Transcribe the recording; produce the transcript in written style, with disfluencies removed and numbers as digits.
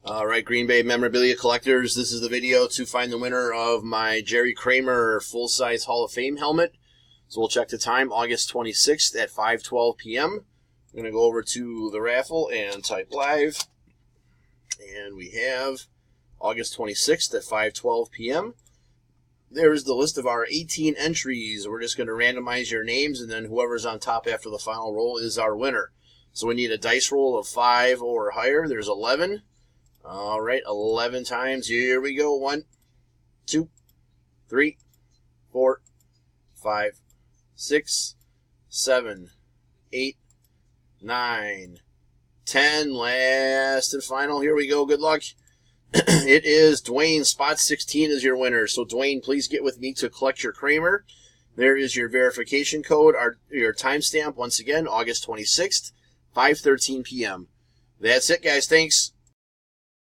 All right, Green Bay memorabilia collectors, this is the video to find the winner of my Jerry Kramer full-size Hall of Fame helmet. So we'll check the time, August 26th at 5:12 p.m. I'm going to go over to the raffle and type live. And we have August 26th at 5:12 p.m. There's the list of our 18 entries. We're just going to randomize your names, and then whoever's on top after the final roll is our winner. So we need a dice roll of 5 or higher. There's 11. All right, 11 times. Here we go. 1, 2, 3, 4, 5, 6, 7, 8, 9, 10. Last and final. Here we go. Good luck. It is Dwayne. Spot 16 is your winner. So, Dwayne, please get with me to collect your Kramer. There is your verification code, your timestamp. Once again, August 26th, 5:13 p.m. That's it, guys. Thanks.